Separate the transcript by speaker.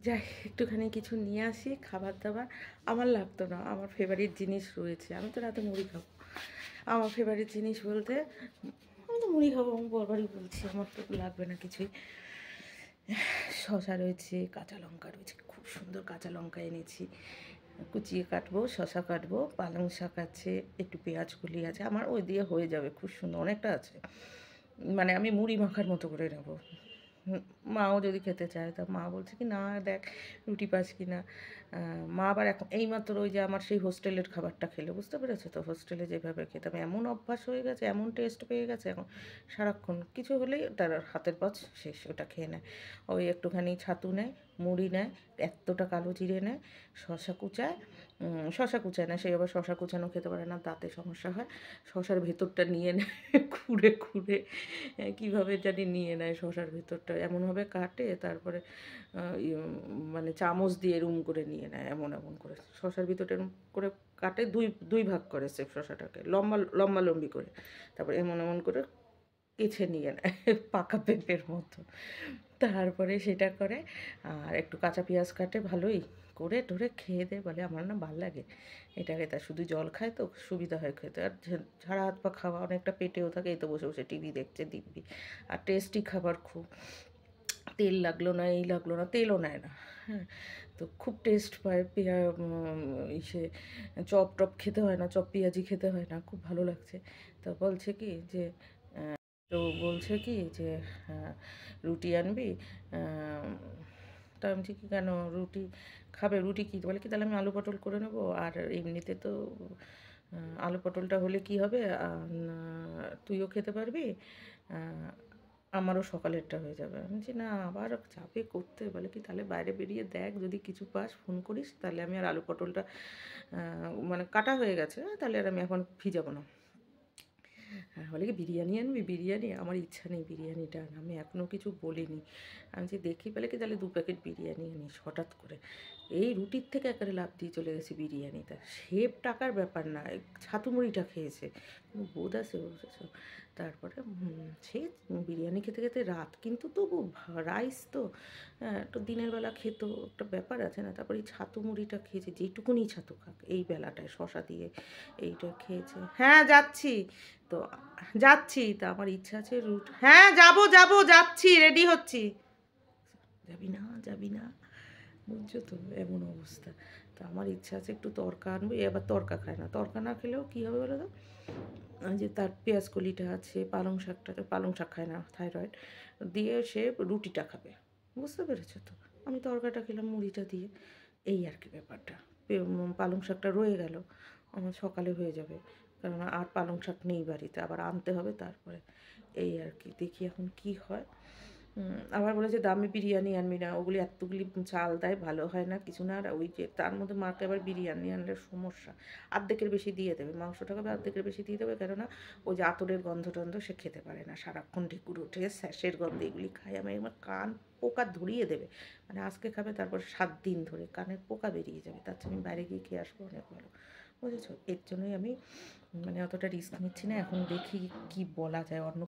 Speaker 1: যাই একটুখানি কিছু নিয়ে আসি খাবার দাবার। আমার লাগতো না, আমার ফেভারিট জিনিস রয়েছে। আমি তো রাতে মুড়ি খাবো। আমার ফেভারিট জিনিস বলতে আমি তো মুড়ি খাবো, আমি বরবারই বলছি, আমার তো লাগবে না কিছুই। শসা রয়েছে, কাঁচা লঙ্কা রয়েছে, খুব সুন্দর কাঁচা লঙ্কা এনেছি, কুচিয়ে কাটবো, শসা কাটবো, পালং শাক আছে, একটু পেঁয়াজ কলি আছে, আমার ওই দিয়ে হয়ে যাবে, খুব সুন্দর অনেকটা আছে। মানে আমি মুড়ি মাখার মতো করে নেবো। মাও যদি খেতে চায়, তা মা বলছে কি না দেখ রুটি পাস কি না। মা আবার এখন এইমাত্র ওই যে আমার সেই হোস্টেলের খাবারটা খেলে, বুঝতে পেরেছো তো, হোস্টেলে যেভাবে খেতাম এমন অভ্যাস হয়ে গেছে, এমন টেস্ট পেয়ে গেছে এখন, সারাক্ষণ কিছু হলেই তার হাতের পাঁচ শেষ, ওটা খেয়ে নেয়। ওই একটুখানি ছাতু নেয়, মুড়ি নেয়, এতটা কালো জিরে নেয়, শশা কুচায়, শশা কুচায় না, সেই আবার শশা কুচানো খেতে পারে না, দাঁতে সমস্যা হয়, শশার ভেতরটা নিয়ে নেয় খুঁড়ে খুঁড়ে, কীভাবে জানি নিয়ে নেয় শশার ভেতরটা, এমনভাবে কাটে, তারপরে মানে চামচ দিয়ে এরম করে নিয়ে নেয়, এমন এমন করে শশার ভিতরটা এরম করে কাটে, দুই দুই ভাগ করে সেফ শশাটাকে, লম্বা লম্বা লম্বি করে, তারপরে এমন এমন করে কেছে নিয়ে নেয় পাকা পেঁপের মতো। তারপরে সেটা করে, আর একটু কাঁচা পেঁয়াজ কাটে ভালোই করে টোরে খেয়ে দেয়, বলে আমার না ভাল লাগে এটাকে, তা শুধু জল খায় তো সুবিধা হয় খেতে, আর ঝাড়া হাত পা খাওয়া অনেকটা পেটেও থাকে, এই তো বসে বসে টিভি দেখছে দিব্যি, আর টেস্টি খাবার খুব, তেল লাগলো না, এই লাগলো না, তেলও নেয় না। হ্যাঁ, তো খুব টেস্ট পায়, ইসে চপ টপ খেতে হয় না, চপ পেঁয়াজি খেতে হয় না, খুব ভালো লাগছে। তো বলছে কি যে তো বলছে কি যে রুটি আনবি, তা আমি বলছি কি কেন রুটি খাবে, রুটি কী বলে কি, তাহলে আমি আলু পটল করে নেবো, আর এমনিতে তো আলু পটলটা হলে কি হবে, তুইও খেতে পারবি, আমারও সকালেরটা হয়ে যাবে। আমি বলছি না আবার চাপে করতে, বলে কি তাহলে বাইরে বেরিয়ে দেখ যদি কিছু পাস ফোন করিস, তাহলে আমি আর আলু পটলটা মানে কাটা হয়ে গেছে, তাহলে আর আমি এখন ভিজাবো না। হ্যাঁ, বলে কি বিরিয়ানি আনবি, বিরিয়ানি, আমার ইচ্ছা নেই বিরিয়ানিটা, আমি এখনও কিছু বলিনি। আমি যে দেখি, বলে কি তাহলে 2 প্যাকেট বিরিয়ানি আনিস, হঠাৎ করে এই রুটির থেকে একেবারে লাফ দিয়ে চলে গেছে বিরিয়ানিটা, সেব টাকার ব্যাপার না, ছাতু মুড়িটা খেয়েছে, কোনো বোধ আছে বুঝেছো। তারপরে সে বিরিয়ানি খেতে খেতে রাত, কিন্তু তবু রাইস তো একটু দিনের বেলা খেতো, একটা ব্যাপার আছে না, তারপরে এই ছাতু মুড়িটা খেয়েছে, যেটুকুনি ছাতু খাক এই বেলাটায় শশা দিয়ে, এইটা খেয়েছে। হ্যাঁ যাচ্ছি, তো যাচ্ছি, তা আমার ইচ্ছা আছে হ্যাঁ যাবো যাবো, যাচ্ছি, রেডি হচ্ছি। যাবি না, যাবি না, বুঝছো তো এমন অবস্থা। তো আমার ইচ্ছা আছে একটু তরকা আনবো, এবার তরকা খায় না, তরকা না খেলেও কী হবে বলো তো, যে তার পেঁয়াজ কলিটা আছে, পালং শাকটা, তো পালং শাক খায় না, থাইরয়েড, দিয়ে সে রুটিটা খাবে, বুঝতে পেরেছো তো। আমি তরকাটা খেলাম মুড়িটা দিয়ে, এই আর কি ব্যাপারটা। পালং শাকটা রয়ে গেল, আমার সকালে হয়ে যাবে, কারণ আর পালং শাক নেই বাড়িতে, আবার আনতে হবে তারপরে, এই আর কি, দেখি এখন কি হয়। আবার বলে যে দামি বিরিয়ানি আনবি না, ওগুলি এতগুলি চাল দেয়, ভালো হয় না কিছু না, আর ওই যে তার মধ্যে মাকে আবার বিরিয়ানি আনলে সমস্যা, অর্ধেকের বেশি দিয়ে দেবে, মাংসটা হবে অর্ধেকের বেশি দিয়ে দেবে, কেননা ওই যে আতরের গন্ধ টন্ধ সে খেতে পারে না, সারাক্ষণ ঢেকুর ওঠে, স্যাশের গন্ধ, এগুলি খাই আমি, আমার কান পোকা ধরিয়ে দেবে, মানে আজকে খাবে তারপর 7 দিন ধরে কানের পোকা বেরিয়ে যাবে, তার চেয়ে আমি বাইরে গিয়ে খেয়ে আসবো অনেক ভালো, বুঝেছো। এর জন্যই আমি মানে অতটা রিস্ক নিচ্ছি না, এখন দেখি কি বলা যায়, অন্য